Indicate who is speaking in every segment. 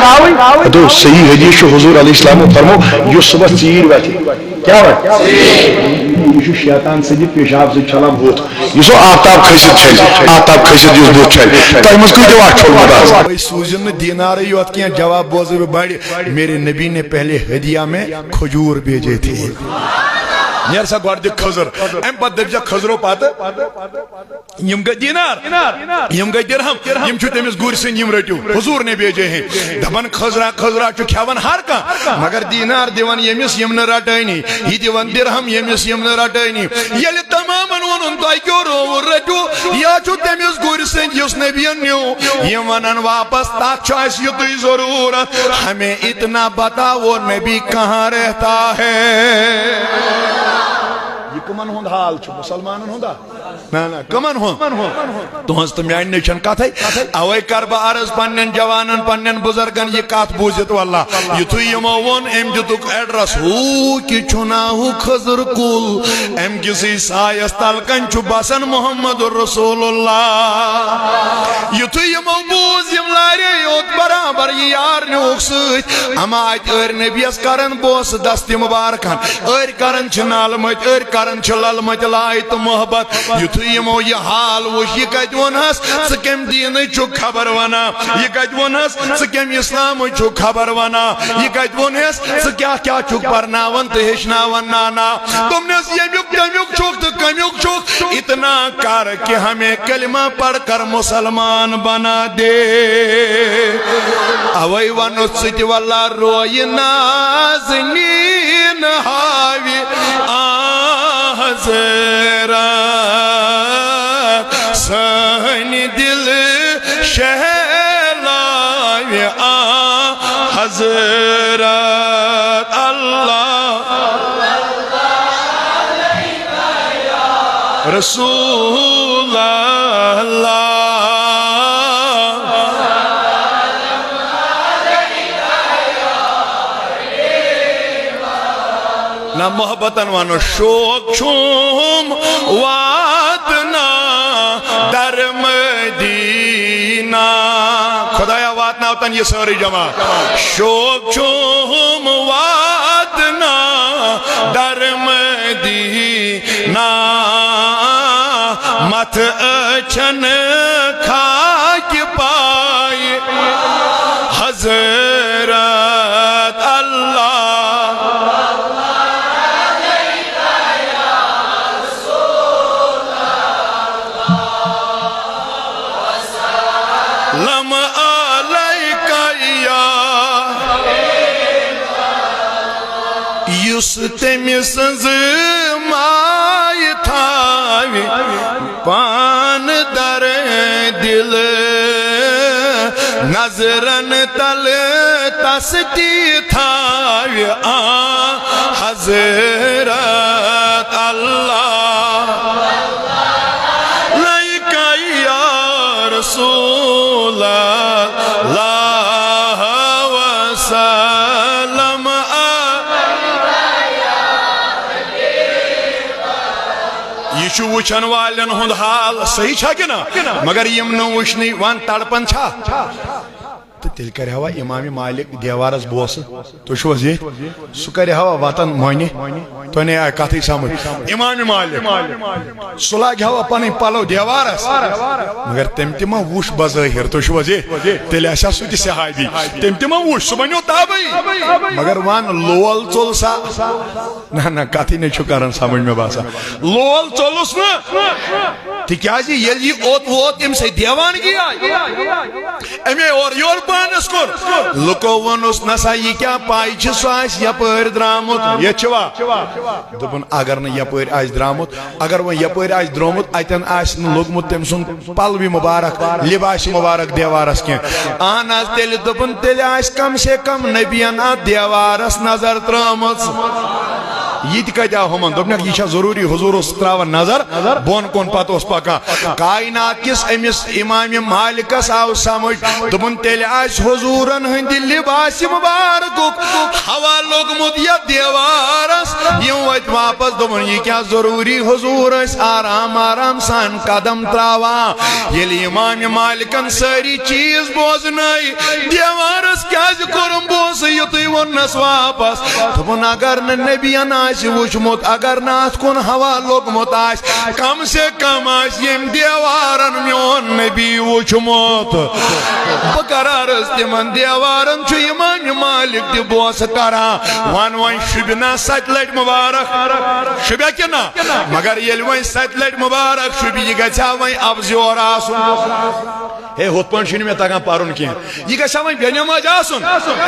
Speaker 1: تراوی تو صحیح حدیث حضور علیہ السلام فرمو یہ صبح چیر وتھِ کیا وتھِ یہ شیطان سدی پیشاب سے چھلان بوت یہ سو آفتاب کھسِتھ چھل آفتاب کھسِتھ یُس بوت چھل تۄہہِ منٛز کۭتیو اکھ چھوٚلمُت آز
Speaker 2: سوٗزِن نہٕ دینارے یوت کینٛہہ جواب بوزے بہٕ بڑِ میرے نبی نے پہلے ہدیہ میں کھجور بھیجے تھے نیر سا گوڑ دیکھ خضر ام پت دب جا خضرو پاتا یم گئی دینار یم گئی درہم یم چھو تیمیز گوری سن یم رٹیو حضور نے بیجے ہیں دبن خضرہ چو کھیون ہر کا مگر دینار دیوان یمیس یم نہ رٹائنی یہ دیوان درہم یمیس یم نہ رٹائنی یلی تماماً ونن تائی کیوں رو رٹو یا چھو تیمیز گوری سن یس نبیان نیو یم ونن واپس تاک چاہیس یتوی ضرورت ہمیں اتنا بتا وہ نبی کہاں رہتا ہے یہ کمن ہند حال چھو مسلمانن ہندا نا کمن ہند تہنز تو میان نشن کت ہے اوے کر بہ عرض پنن جوانن پنن بزرگن یہ کت بوزت واللہ یتھو یمو ون ام دتک ایڈریس ہو کہ چھناہو خضر کل ام کسی سایس تلکن چھو بسن محمد رسول اللہ یتھو یمو بوز یم لارے یوت برابر یہ یار نیوک سوچ اما آیت ار نبیس کرن بوس دست مبارکن ار کرن چھنال مت ار کرن چھلال مت لائت محبت یتھو یمو یہ حال وش یہ کت ونس سکم دین چھو خبر ونا یہ کت ونس سکم اسلام چھو خبر ونا یہ کت ونس سکیا کیا چھو پرناون تو ہشناون نانا تم نے یمیک تمیک چھوک تو کمیک چھوک اتنا کر کہ ہمیں کلمہ پڑھ کر مسلمان بنا دے اوئی ونس ستی واللہ روئی نازنین حاوی حضرت سہنی دل شہلاوی حضرت اللہ رسول اللہ نا محبتن وانو شوق چھوم واتنا در مدینہ خدایا واتنا ہوتن یہ ساری جمع شوق چھوم واتنا در مدینہ مت اچھن کھاک پائی حضرت اللہ یس تیمیس سنز مائی تھاوی پان در دل نظرن تل تستی تھاوی حضرت اللہ لائکا یا رسول اللہ وسلم یہ چھو وچھن والن ہند حال صحیح چھا کنا مگر یم نو وچھنی وان تڑپن چھا تو تیل کرے ہوا امام مالک دیوارس بوس تو شو وزی سو کرے ہوا وطن موینی تو نے آئے کاتی سامن امام مالک سلاگ ہوا پانی پالو دیوارس مگر تمتما ووش بظاہر تو شو وزی تیل ایسا سو تی صحابی تمتما ووش سبنیو تابعی مگر وان لول چول سا نا کاتی نے چھکارن سامن میں باسا لول چولس نا تی کیا جی یہ اوت ووت ام سے دیوان گیا امی اور یور پانس کر لکو ونس نسا یہ کیا پائی چھ سواس یا پر درامت یہ چھوا دبن اگر نہ یا پر آج درامت اگر وہ یا پر آج درامت ایتن آس لوگمت تم سن پلوی مبارک لباس مبارک دیوارس کی آنا تیل دبن تیل آس کم سے کم نبیان دیوارس نظر ترامت یہ کیا ہمن دبن یہ ضروری حضور تراون نظر بون کون پتہ اس پکا کائنات کس امس امام مالکس آو سمجھ دبن تیل آس حضورن ہند لباس مبارک ہوا لوگمت یا دیوارس یوں ویت واپس دبن یہ کیا ضروری حضور اس آرام آرام سان قدم تراوان یہ امام مالکن ساری چیز بوزنائی دیوارس کیا وونس واپس دپن اگر نبیان آسہِ وٕچھمُت اگر ناتھ کُن ہوا لوگمُت آسہِ کم سے کم آسہِ یم دیوارن میون نبی وٕچھمُت بہٕ کر عرض تمن دیوارن چھُ امام مالک تہِ بوسہٕ کران وۄنۍ شُبنا 7 لٹہِ مبارک شُبیا کِنہ مگر ییٚلہِ وۄنۍ 7 لٹہِ مبارک شُبہِ یہِ گژھِ وۄنۍ ابزور آسُن ہے ہُتھ پٲٹھۍ چھُنہٕ مےٚ تگان پرُن کینٛہہ یہِ گژھِ وۄنۍ بے نٮ۪ماز آسُن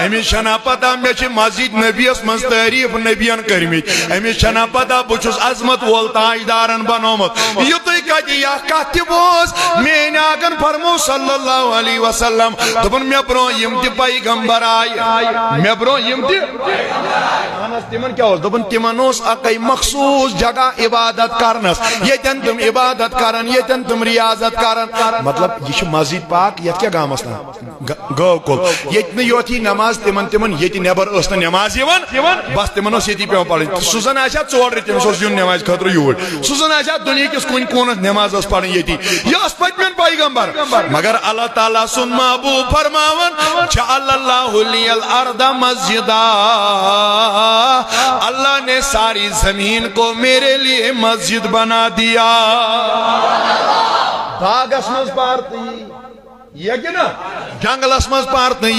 Speaker 2: أمِس چھنا پتہ مےٚ چھِ مسجد نبیَس منٛز تعریٖف نبیَن کٔرمٕتۍ أمِس چھنا پتہ بہٕ چھُس عظمت وول تاجدارن بنومُت یُتُے کتہِ یہِ اکھ کتھ تہِ بوز میٲنۍ آقن فرمو صلی اللہ علیہ وسلم دوٚپُن مےٚ برونٛہہ یِم تہِ پیغمبر آیہِ مےٚ برونٛہہ یِم تہِ تِمن کیٛاہ اوس دوٚپُن تِمن اوس اکے مخصوٗص جگہ عبادت کرنس ییٚتٮ۪ن تِم عبادت کرن ییٚتٮ۪ن تِم ریاضت کرن مطلب یہِ چھُ مسجد پاک یتھ کیٛاہ گامس ناو گٲو کُل ییٚتہِ نہٕ یوت یی نماز تِمن ییٚتہِ نٮ۪بر ٲس نہٕ نٮ۪ماز یِوان بس تِمن اوس ییٚتی پیٚوان پرٕنۍ سُہ زن آسہِ ہا ژور رٮ۪تھ تٔمِس اوس یُن نٮ۪مازِ خٲطرٕ یوٗرۍ سُہ زن آسہِ ہا دُنہِکِس کُنہِ کوٗنس نٮ۪ماز ٲس پرٕنۍ ییٚتی یہِ ٲس پٔتمٮ۪ن پیغمبر مگر اللہ تعالیٰ سُنٛد محبوٗب فرماوان جعل اللہ لی الارض مسجدا اللہ نے ساری زمین کو میرے لیے مسجد بنا دیا باغس منٛز پارتٕے یہ کِنہ جنگلس منٛز پارتٕے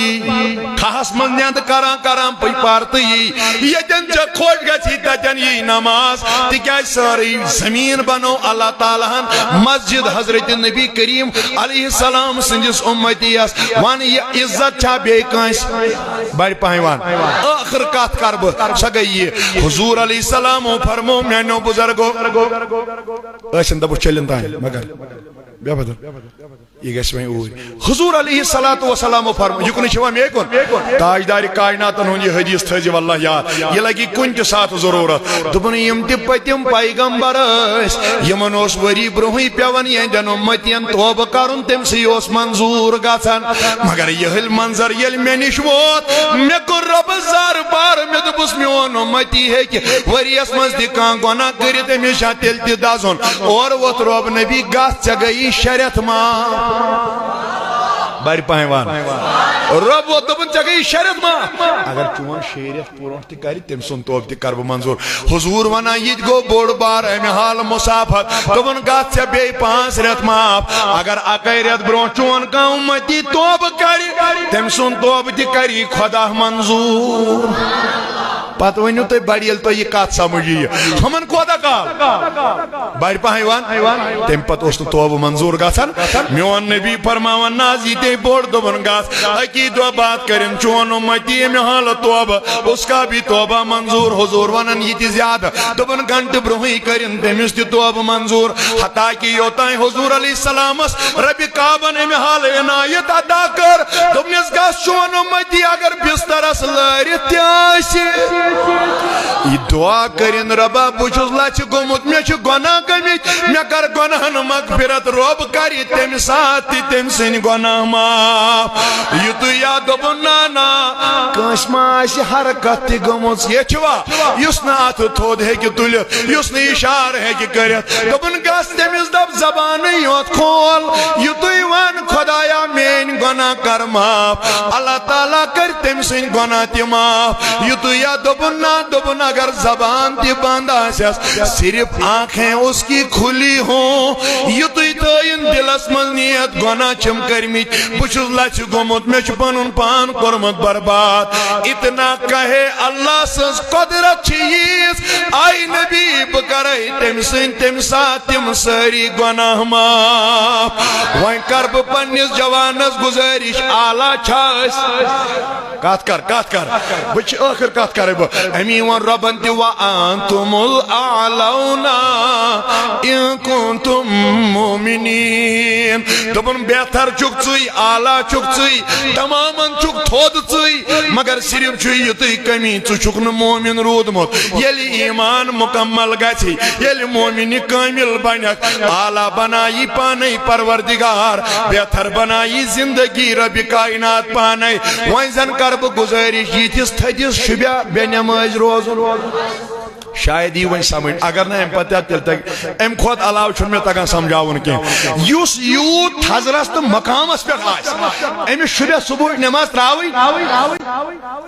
Speaker 2: کھہس منٛز نیٚنٛدٕ کران پارتٕے ییٚتٮ۪ن ژےٚ خۄش گژھی تتٮ۪ن یی نماز تِکیٛازِ سٲرٕے زمیٖن بنو اللہ تعالیٰ ہن مسجد حضرت نبی کریم علیہ السلام سٕنٛدِس اُمتیس ون یہِ عزت چھا بیٚیہِ کٲنٛسہِ بڑِ پہن ون ٲخر کتھ کر بہٕ سۄ گٔے یہِ حضوٗر علیہ السلامو فرمو میانیو بُزرگو ٲسِن دوٚپُس چٔلِن تانۍ مگر بے بدر یہ گژھِ وۄنۍ اوٗرۍ حضوٗر علیہ الصلوٰۃ والسلام فرمو یِکنُے چھُ وۄنۍ مے کُن تاجدارِ کائناتن ہُنٛد یہِ حدیث تھٲیزِ واللہ یاد یہِ لگی کُنہِ تہِ ساتہٕ ضروٗرت دوٚپُن یِم تہِ پٔتِم پیغمبر ٲسۍ یِمن اوس ؤری برونٛہٕے پیٚوان یِہنٛدٮ۪ن اُمتین توبہٕ کرُن تٔمسٕے اوس منظوٗر گژھان مگر یِہٕلۍ منظر ییٚلہِ مےٚ نِش ووت مےٚ کوٚر رۄبس زار بار مےٚ دوٚپُس میون اُمتی ہیٚکہِ ؤریس منٛز تہِ کانٛہہ گۄناہ کٔرِتھ أمِس چھا تیٚلہِ تہِ دزُن اورٕ ووٚتھ رۄب نبی گژھ ژےٚ گٔیی 6 رٮ۪تھ معاف بڑِ پہن ون رۄب ووٚت دوٚپُن ژےٚ گٔیی 6 رٮ۪تھ معاف اگر چون 6 رٮ۪تھ برونٛٹھ تہِ کرِ تٔمۍ سُنٛد توبہٕ تہِ کر بہٕ منظوٗر حضوٗر ونان یہِ تہِ گوٚو بوٚڑ بار امہِ حالہٕ مُسافت دوٚپُن گژھ ژےٚ بیٚیہِ 5 رٮ۪تھ معاف اگر اکے رٮ۪تھ برونٛٹھ چون کانٛہہ اُمتی توبہٕ کرِ تٔمۍ سُنٛد توبہٕ تہِ کری خۄدا منظوٗر پتہٕ ؤنِو تُہۍ بڑِ ییٚلہِ تۄہہِ یہِ کتھ سمجھ یِیہِ ہُمن کوتاہ کال بڑِ پہن ون تمہِ پتہٕ اوس نہٕ توبہٕ منظوٗر گژھان میون نبی فرماوان نہ حظ یہِ تے بوٚڑ دوٚپُن گژھ اکی دۄہ بات کٔرِنۍ چون اُمتی امہِ حالہٕ توبہٕ اس کا بھی توبہ منظوٗر حضوٗر ونان یہِ تہِ زیادٕ دوٚپُن گنٹہٕ برونٛہٕے کٔرِنۍ تٔمِس تہِ توبہٕ منظوٗر حتاکہِ یوٚتانۍ حضوٗر علیہ السلامس ربِ کعبن امہِ حالہٕ عنایت عطا کٔر دوٚپنس گژھ چون اُمتی اگر بسترس لٲرِتھ تہِ آسہِ یہ دعا کرن ربا بہٕ چھُس لچھِ گوٚمُت مےٚ چھِ گۄناہ گٔمٕتۍ مےٚ کر گۄناہن مغفرت رۄب کرِ تمہِ ساتہٕ تہِ تٔمۍ سٕنٛدۍ گۄناہ معاف یُتُے یا دوٚپُن نہ کٲنٛسہِ ما آسہِ حرکت تہِ گٔمٕژ ییٚچھوا یُس نہٕ اَتھٕ تھوٚد ہیٚکہِ تُلِتھ یُس نہٕ اِشارٕ ہیٚکہِ کٔرِتھ دوٚپُن گژھ تٔمِس دپ زبانٕے یوت کھول یُتُے ون خۄدایا میٲنۍ گۄناہ کر معاف اللہ تعالیٰ کر تٔمۍ سٕنٛدۍ گۄناہ تہِ معاف یُتُے یا دوٚپُن نہ دوٚپُن اگر زبان تہِ بند آسٮ۪س صرف آنکھیں اس کی کھُلی ہوں یُتُے تھٲیِن دِلس منٛز نیت گۄناہ چھِم کٔرمٕتۍ بہٕ چھُس لچھِ گوٚمُت مےٚ چھُ پنُن پان کوٚرمُت برباد اتنا کہے اللہ سٕنٛز قۄدرت چھِ ییٖژ آیہِ نبی بہٕ کرے تٔمۍ سٕنٛدۍ تمہِ ساتہٕ تِم سٲری گۄناہ معاف وۄنۍ کر بہٕ پننِس جوانس گُزٲرِش اعلیٰ چھا أسۍ کتھ کر بہٕ چھِ ٲخر کتھ کرے بہٕ امی وون رۄبن تہِ وَأَنتُمُ الْأَعْلَوْنَ إِن كُنتُم مُؤْمِنِينَ دوٚپُن بہتر چھُکھ ژٕے اعلیٰ چھُکھ ژٕے تمامن چھُکھ تھوٚد ژٕے مگر صرف چھُ یِتُے کمی ژٕ چھُکھ نہٕ مومِن روٗدمُت ییٚلہِ ایمان مکمل گژھِ ییٚلہِ مومِنہِ کٲمِل بنکھ اعلیٰ بنایی پانے پروردگار بہتر بنایی زندگی ربِ کائنات پانے وۄنۍ زن کر بہٕ گُزٲرِش یِتھِس تھٔدِس شُبیا بے نٮ۪مٲزۍ روزُن شاید یہ ون سمجھ اگر نا ام پتہ تیل تک ام خود علاوہ چھن میں تگان سمجھاون کی یس یوت حضرت تو مقامس پہ آس امس شبہ صبح نماز تراوی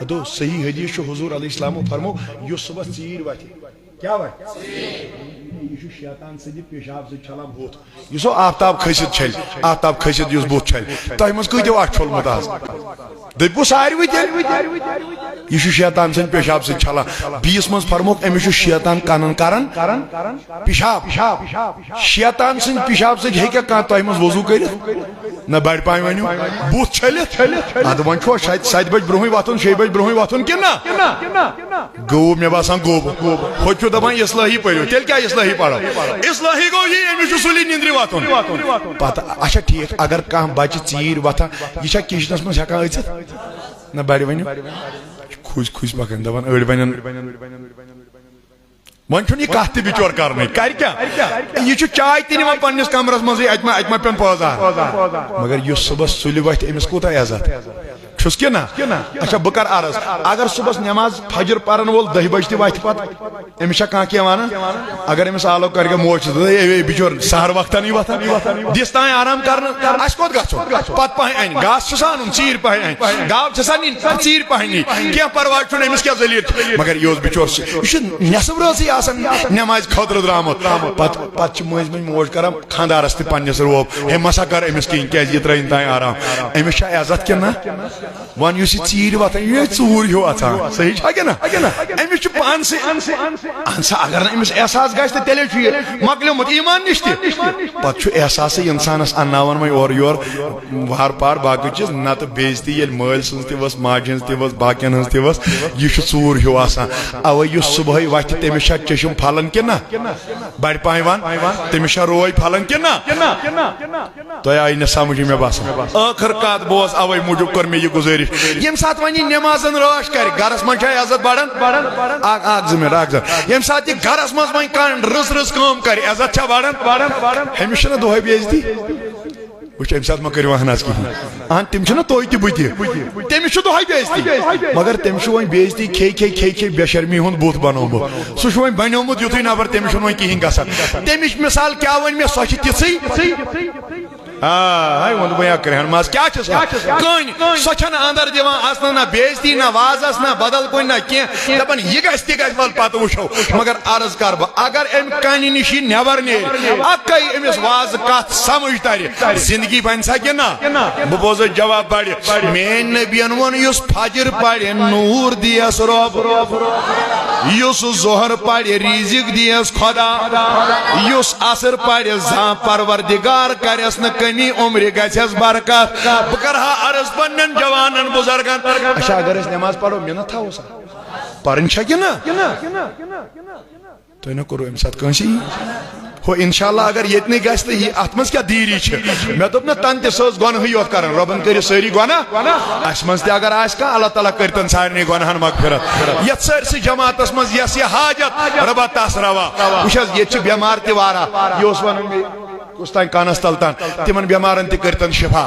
Speaker 2: دو صحیح حدیث حضور علیہ السلام فرمو یس صبح ژیر وتھ کیا وتھ یہ شیطان سدی پیشاب سے چھلان بوت یہ آفتاب کھسیت چھل آفتاب کھسیت یس بوت چھل تہ مز کتو اٹھ چھلمت آز دپو ساروی تیل یہ شیطان سن پیشاب سے چھلان بیس مز فرموک امس شیطان کنن کران پیشاب شیطان سن پیشاب سے ہیکیا کان تہ مز وضو کرت نہ بڑ پائیں ونیو بوت چھلت اد ون چھو شاید 7 بج برونہی واتن 6 بج برونہی واتن کنا گو مے باسان گو ہو چھو دپان اصلاحی پڑھو تیل کیا اصلاحی پڑھو اصلاحی گو یہ امس سلی نیندری واتن پتہ اچھا ٹھیک اگر کان بچہ ژیر وتھان یہ چھا کچنس مز ہیکان اژت نہ بڑ ونیو کھوج کھوج پکان دپان اڑ بنن ون چھن یہ کت تہ بچور کرنے کر کیا یہ چائے تہ نوان پنس کمرس مزے اتما پین پوزار مگر یہ صبح سلی وتھ امس کوتاہ عزت چھس کہ نا اچھا بہ کر عرض اگر صبح نماز فجر پرن وول 10 بج تہ وتھ پتہ امس چھا کان کینٛہہ ونان اگر امس آلو کر موج بچور سہر وقتانی وتھان دس تان آرام کرن اس کوت گژھو پتہ پہ ان گاس چھ سانن ژیر پہ ان گاو چھ سان ژیر پہ نی کینٛہہ پرواہ چھُنہٕ امس کیا ذلیل مگر یہ بچور یہ نصب روزی آسان نماز خطر درامت پتہ مز موج کران خاندارس تہ پنس روب ہے مسا کر امس کہین کیاز یہ ترین تان آرام امس چھا عزت کہ نا ون اس ژیر وتھان یہ ژور ہیو اژان صحیح چھا کہ نا امس پان سے انسا اگر امس احساس گژھِ تہ تیلے چھ مکلیومت ایمان نش تہ پتہ چھ احساس انسانس اناون وۄنۍ اور یور وار پار باقی چیز نتہ بےزتی ییٚلہِ مٲلۍ سٕنٛز تہِ ؤژھ ماجہِ ہٕنٛز تہِ ؤژھ باقین ہٕنٛز تہِ ؤژھ یہ چھ ژور ہیو آسان اوے یُس صبحٲے وتھِ تٔمِس چھا چشم پھلان کہ نا بڑ پایہِ ون تٔمِس چھا روے پھلان کہ نا تۄہہِ آیہِ نہٕ سمجھ مےٚ باسان ٲخر کتھ بوز اوے موٗجوٗب کٔر مےٚ یہِ گُزٲرِش ییٚمہِ ساتہٕ وۄنۍ یہِ نٮ۪مازن رٲچھ کرِ گرس منٛز چھا عزت بڑان اکھ زٕ منٹ ییٚمہِ ساتہٕ یہِ گرس منٛز وۄنۍ کانٛہہ رٕژ کٲم کرِ عزت چھا بڑان أمِس چھنہ دۄہے بےعزتی وچ امہ سات ما کٔرِو حناس کِہیٖنۍ تِم چھِنہ تُہۍ تہِ بہٕ تہِ تٔمِس چھُ دۄہے بےعزتی مگر تٔمِس چھُ وۄنۍ بےعزتی کھے بے شرمی ہُنٛد بُتھ بنومُت سُہ چھُ وۄنۍ بنیومُت یُتھُے نفر تٔمِس چھُنہٕ وۄنۍ کِہیٖنۍ گژھان تٔمِچ مثال کیٛاہ وَنہِ مےٚ سۄ چھِ تِژھٕے ووٚن بہٕ یا کرہن ماز کیٛاہ چھِ سۄ کٔنۍ سۄ چھنہٕ اندر دِوان اَژنہٕ نہ بےعزتی نہ وازس نہ بدل کُنہِ نہ کینٛہہ دپان یہِ گژھِ تہِ گژھِ وَلہٕ پتہٕ وٕچھو مگر عرض کر بہٕ اگر امہِ کَنہِ نِش یہِ نٮ۪بر نیرِ اکے أمِس وازٕ کتھ سمجھ ترِ زندگی بنہِ سا کہِ نہ بہٕ بوزے جواب پرِ میٲنۍ نبین ووٚن یُس فجر پرِ نوٗر دِیس رۄب یُس ظہر پرِ رِزق دِیس خۄدا یُس عصر پرِ زانٛہہ پروردگار کرٮ۪س نہٕ کمی عمر گژھٮ۪س برکت بہٕ کرہا عرض پننٮ۪ن جوانن بُزرگن اچھا اگر أسۍ نٮ۪ماز پرو مےٚ نہ تھاوو سا پرٕنۍ چھا کہِ نہ تُہۍ نہ کوٚروٕ اَمہِ ساتہٕ کٲنٛسہِ ہو انشاءاللہ اگر یتنی گژھِ تہٕ یہِ اتھ منٛز کیٛاہ دیٖری چھِ مےٚ دوٚپ نہ تن تہِ سۄ ٲس گۄنہٕے یوت کران رۄبن کٔرِو سٲری گۄناہ اسہِ منٛز تہِ اگر آسہِ کانٛہہ اللہ تعالیٰ کٔرتن سارنٕے گۄناہن مغفرت یتھ سٲرسٕے جماعتس منٛز یس یہِ حاجت رۄبا تس روا وٕچھ حظ ییٚتہِ چھِ بٮ۪مار تہِ واریاہ یہِ اوس ونان مےٚ کُس تانۍ کانس تل تان تمن بیمارن تہِ کٔرتن شفا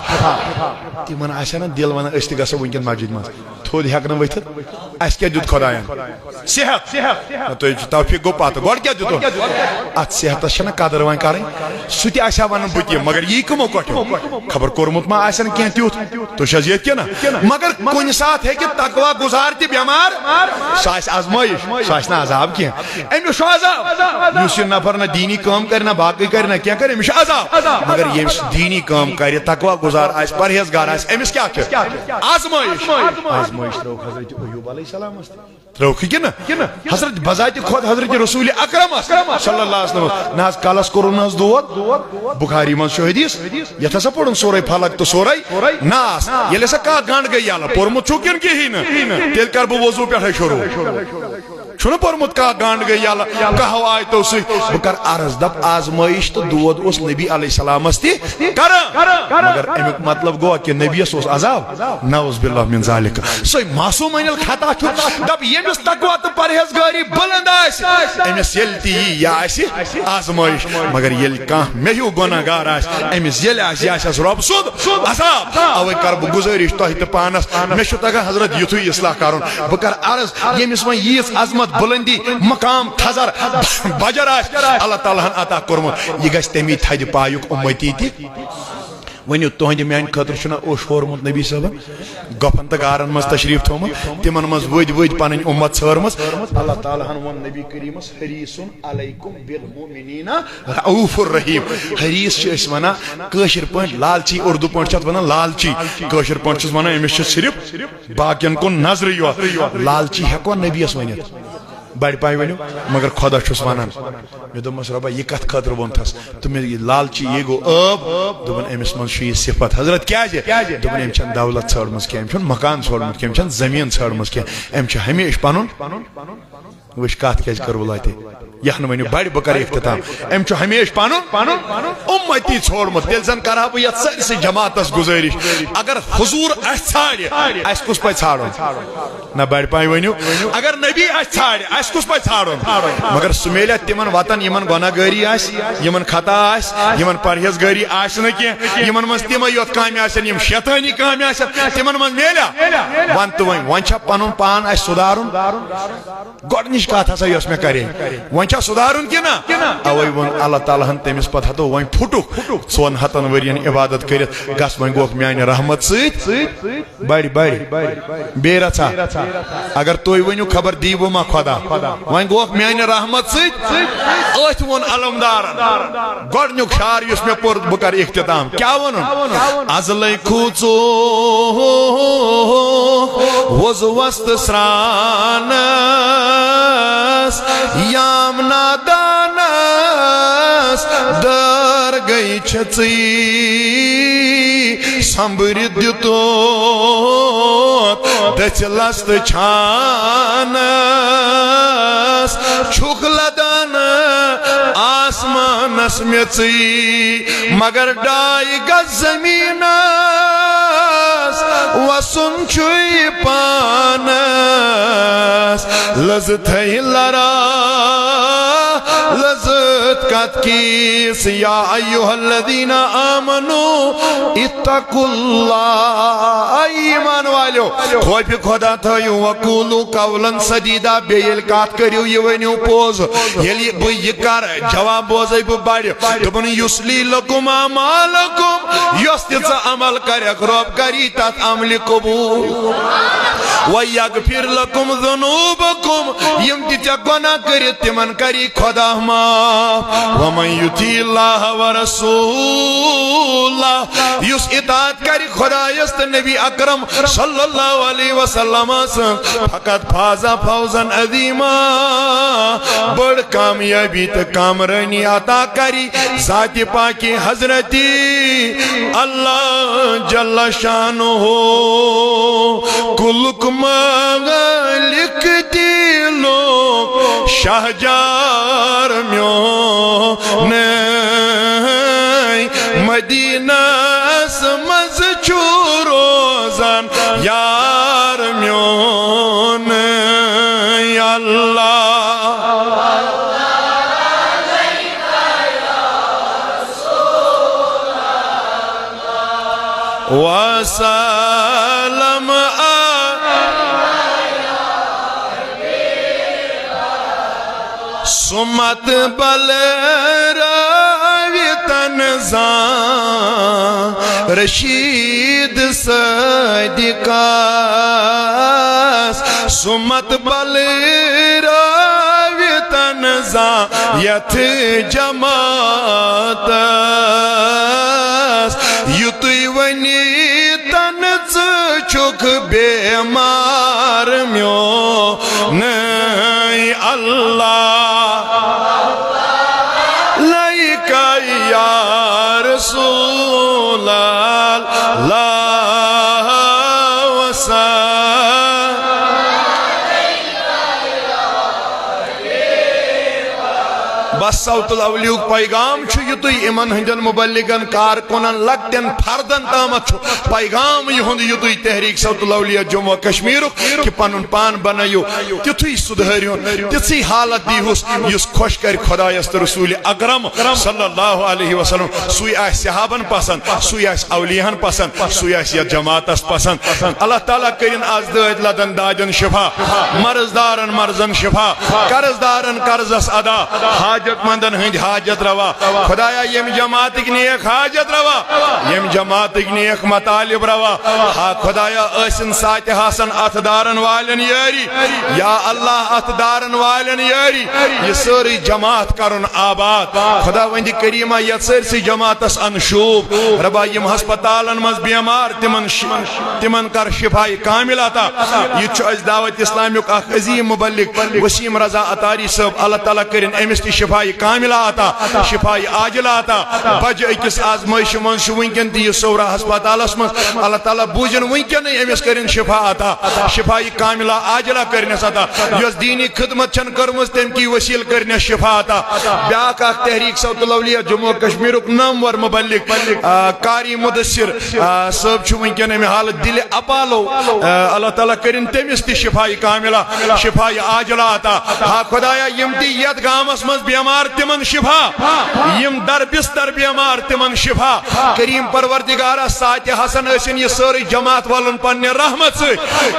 Speaker 2: تمن آسہِ نا دل ونان أسۍ تہِ گژھو ونکیٚن مسجد منٛز تھوٚد ہٮ۪کہٕ نہٕ ؤتھِتھ اسہِ کیٛاہ دیُت خۄداین صحت تُہۍ توفیٖق گوٚو پتہٕ گۄڈٕ کیٛاہ دیُتُن اتھ صحتس چھنہ قدر وۄنۍ کرٕنۍ سُہ تہِ آسہِ ہا ونان بہٕ تہِ مگر یی کٕمو کۄٹھیو خبر کوٚرمُت ما آسن کینٛہہ تیُتھ تُہۍ چھِ حظ ییٚتہِ کِنہٕ مگر کُنہِ ساتہٕ ہیٚکہِ تقوا گُزار تہِ بیمار سُہ آسہِ آزمٲیش سُہ آسہِ نہٕ عذاب کینٛہہ أمِس چھُ عذاب یُس یہِ نفر نہ دیٖنی کٲم کرِ نہ باقٕے کرِ نہ کینٛہہ کرِ أمِس چھُ عذاب مگر ییٚمِس دیٖنی کٲم کرِ تقوا گُزار آسہِ پرہیزگار آسہِ أمِس کیٛاہ چھُ آزمٲیش ترٛووُکھ حضرت ایوب علیہ السلامس ترٛووُکھ کہِ نہ حضرت بذاتہِ کھۄت حضرت رسول اکرمس صلی اللہ علیہ وسلم نہ حظ کلس کوٚرُن حظ دود بخاری منٛز چھُ حدیث یتھ ہسا پوٚرُن سورے پھلک تہٕ سورے ناس ییٚلہِ ہسا کانٛہہ گنٛڈ گٔے یلہٕ پوٚرمُت چھُ کِنہٕ کِہیٖنۍ نہٕ تیٚلہِ کر بہٕ وضوٗ پٮ۪ٹھے شروٗع چھُنہٕ پوٚرمُت کانٛہہ گنٛڈ گٔے یلہٕ کہو آیتو سۭتۍ بہٕ کر عرض دپ آزمٲیش تہٕ دود اوس نبی علیہ السلامس تہِ کران مگر امیُک مطلب گوٚو کہِ نبیس اوس عذاب نعوذ باللہ من ذالک سُے معصوٗم انل خطا چھُ دپ ییٚمِس تقوا تہٕ پرہیزگٲری بلند آسہِ أمِس ییٚلہِ تہِ یی یہِ آسہِ آزمٲیش مگر ییٚلہِ کانٛہہ مےٚ ہیوٗ گۄناہ گار آسہِ أمِس ییٚلہِ آسہِ یہِ آسٮ۪س رۄب سُنٛد عذاب اوے کر بہٕ گُزٲرِش تۄہہِ تہٕ پانس مےٚ چھُ تگان حضرت یُتھُے اصلاح کرُن بہٕ کر عرض ییٚمِس وۄنۍ ییٖژ عظمت بلندی مقام تھزر بجر اللہ تعالیٰ عطا کورمت یہ گژھِ تمی تھدِ پایُک اُمتی تہِ ونیو تہند میان خاطر چھنا اوش ہورمت نبی صاحب گپن تو گارن مز تشریف تھومت تمن مز ود پن امت ژھرمس اللہ تعالیٰ ہن ون نبی کریمس حریص علیکم بالمؤمنین رؤوف الرحیم حریص چھ ونان کاشر پٲٹھۍ لالچی اردو پٲٹھۍ چھِ ونان لالچی کاشر پٲٹھۍ چھس ونان أمس چھِ صرف باقین کُن نظر یوت لالچی ہیکو نبیس ؤنِتھ بڑ پاے ونیو مگر خدا چھس ونان مے دوٚپمس رۄبا یہِ کتھ خٲطرٕ ووٚنتھس تہٕ مےٚ یہِ لالچی یہ گوٚو ٲب دوٚپُن أمِس منٛز چھُ یہِ صفت حضرت کیازِ دوٚپُن أمۍ چھنہٕ دولت ژھٲرمٕژ کینٛہہ أمۍ چھُنہٕ مکان ژھٲرمُت کینٛہہ أمۍ چھنہٕ زٔمیٖن ژھٲرمٕژ کینٛہہ أمۍ چھُ ہمیشہِ پنُن وٕچھ کتھ کیازِ کٔر وٕ لتہِ یہ نہٕ ؤنِو بڑِ بہٕ کرٕ اختتام أمۍ چھُ ہمیشہِ پنُن اُمتی ژھورمُت تیٚلہِ زن کرہا بہٕ یتھ سٲرسٕے جماعتس گُزٲرِش اگر حضوٗر اسہِ ژھانڈِ اسہِ کُس پزِ ژھانڈُن نہ بڑِ پاے ؤنِو اگر نبی اسہِ ژھانڈِ اسہِ کُس پزِ ژھانڈُن مگر سُہ میلہِ تِمن وطن یمن گۄناہ گٲری آسہِ یمن خطا آسہِ یمن پرہیز گٲری آسہِ نہٕ کینٛہہ یمن منٛز تِمے یوت کامہِ آسن یم شیطٲنی کامہِ آسن تِمن منٛز میلیا ون تہٕ وۄنۍ چھا پنُن پان اسہِ سُدارُن گۄڈنِچ کتھ ہسا یۄس مےٚ کرے وۄنۍ چھا سُدارُن کِنہٕ اوے ووٚن اللہ تعالیٰ ہن تٔمِس پتہٕ ہتو وۄنۍ پھُٹُکھ 400 ؤرین عبادت کٔرِتھ گژھ وۄنۍ گوکھ میانہِ رحمت سۭتۍ بڑِ بیٚیہِ رژھا اگر تُہۍ ؤنِو خبر دیٖوٕ ما خۄدا وۄنۍ گوکھ میانہِ رحمت سۭتۍ أتھۍ ووٚن علمدارن گۄڈنیُک شعر یُس مےٚ پوٚر بہٕ کرٕ اختتام کیٛاہ ووٚنُن ازلے کھوٗژو وۄز وستہٕ سرانس یام نادانس در گئی چھژٕے سمبرِتھ دِتوت دٔچھِ لستہٕ چھانس چھُکھ لدان آسمانس میژٕے مگر ڈاے گز زمیٖنس وسُن چھُے پانس لذت ہے لرا لذت کت کیس یا ایوہ الذین آمنوا اتقوا اللہ ایمان والیو خوف خدا تھایو وقولو قولا سدیدہ بیل کات کریو یہ ونیو پوز یلی بھئی کر جواب بوزے بڑ دبن یسلی لکم اعمالکم یستیزا عمل کرک رب کری تات عمل قبول ویغفر لکم ذنوبکم یم تیچا گناہ کری تمن کری خدا معاف ومن یطیع اللہ ورسولہ یس اطاعت کری خدا یست نبی اکرم صلی اللہ علیہ وسلم فقط فازا فوزا عظیما بڑ کامیابی تا کامرانی عطا کری ذات پاکی حضرتی اللہ جل شانہ کلک مالک دیلو شہجار میو نئی مدینہ سمز چھو روزان یار میو نئی اللہ وسلم سمت بل راوی تنزان رشید صدیقاس سمت بل راوی تنزان یت جماعت یتوی ونی تنز چک بیمار میو نئی اللہ لائکا یا رسول اللہ وسلم بس صوت الاولیوک پیغام چھو یتوی امن ہندن مبلغن کارکنن لگتن فردن تامت پیغام یہند یتوی تحریک صوت الاولیاء جموں کشمیر کہ پنن پان بنائیو تیتھی سدھریون تیتھی حالت دیہوس یس خوش کر خدایس تو رسول اکرم صلی اللہ علیہ وسلم سوی آس صحابن پسند سوی آس اولیاءن پسند سوی آس یا جماعتس پسند اللہ تعالیٰ کرن آز داد لدن داجن شفا مرض دارن مرزن شفا قرض دارن قرضس ادا حاجت مندن ہند حاجت روا خدایا یم جماعت نیک حاجت روا یم جماعت نیک مطالب روا ہا خدایا اسن ساتھ حسن ات دارن والن یاری یا اللہ ات دارن والن یاری یہ ساری جماعت کرن آباد خدا وند کریمہ یہ سرسی جماعتس انشوب ربا یم ہسپتالن مز بیمار تمن کر شفائی کامل عطا یہ چھ اس دعوت اسلامیک اخ عظیم مبلغ وسیم رضا اتاری صاحب اللہ تعالیٰ کرن امس تی شفائی کامل عطا شفائی عاجل عطا بج اکس آزمائش من ونکن تی سورا ہسپتالس من اللہ تعالیٰ بوجن ونکن امس کرن شفا عطا شفائی کامل عاجل کرنس عطا یس دینی خدمت چھن کرمز تم کی وسیل کرنس شفا عطا بیاک اخ تحریک صوت الاولیاء جموں کشمیرک نامور مبلغ قاری مدثر صاحب چھ ونکن ام حالت دل اپالو اللہ تعالیٰ کرن تمس تی شفائی کامل شفائی عاجل عطا ہا خدایا یم تی یت گامس مز بیمار تمن شفا یم در بستر بیمار تمن شفا کریم پروردگارا ساتھ حسن اسن یہ ساری جماعت والن پنہ رحمت سے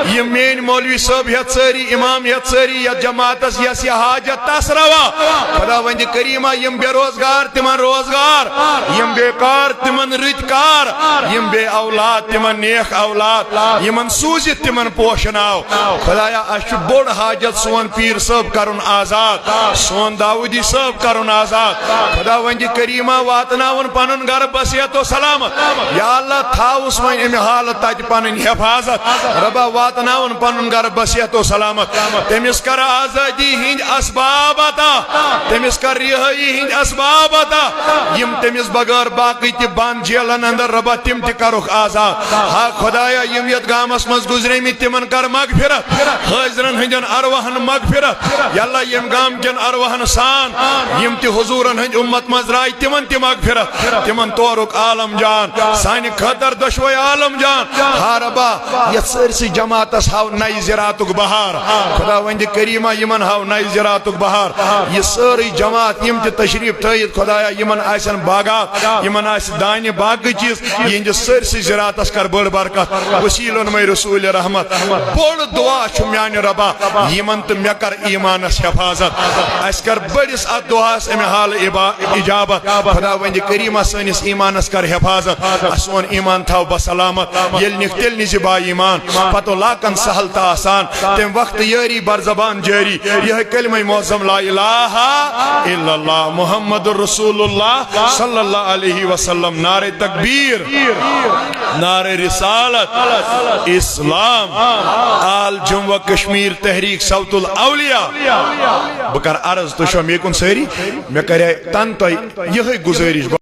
Speaker 2: یم مین مولوی صاحب ہت ساری امام ہت ساری یا جماعتس یس حاجت تس روا خدا وند کریمہ یم بے روزگار تمن روزگار یم بیکار تمن رت کار یم بے اولاد تمن نیک اولاد یمن سوزت تمن پوشناو خدایا اش بوڑ حاجت سون پیر صاحب کرن آزاد سون داودی صاحب کرن آزاد خدا ونج کریمہ واتناون پنن گھر بصیت و سلامت یا اللہ تھاوس وین ام حالت تج پنن حفاظت ربا واتناون پنن گھر بصیت و سلامت تمس کر آزادی ہند اسباب عطا تمس کر رہائی ہند اسباب عطا یم تمس بغیر باقی تی بند جیلن اندر ربا تم تی کرخ آزاد ہا خدایا یم یت گامس مز گزریمی تمن کر مغفرت حاضرن ہندن ارواحن مغفرت یا اللہ یم گام کن ارواحن سان یم تی حضورن ہند امت مز رائی تمن تی مغفرت تمن تورک عالم جان سانی خطر دشوی عالم جان ہا ربا یت سرسی جماعتس ہاو نئی زراعتک بہار خدا وند کریمہ یمن ہاو نئی زراعتک بہار یہ ساری جماعت یم تی تشریف تھائیت خدایا یمن آسن باغات یمن آس دانی باقی چیز یہ سرسی زراعتس کر بڑ برکت وسیلن میں رسول رحمت بڑ دعا چھ میان ربا یمن تو مے کر ایمانس حفاظت اس کر بڑس ات دعاس ام حال اجابت خدا وند کریمہ سنس ایمانس کر حفاظت سون ایمان تھاو بسلامت یل نک تل نز با ایمان پتو لاکن سہل تا آسان تم وقت یاری بر زبان جاری یہ کلمہ معظم لا الہ الا اللہ محمد رسول اللہ صلی اللہ علیہ وسلم نعرہ تکبیر نعرہ رسالت اسلام آل جموں کشمیر تحریک صوت الاولیاء بکر عرض تو شو میکن سری میں کرے تن تو یہ گزارش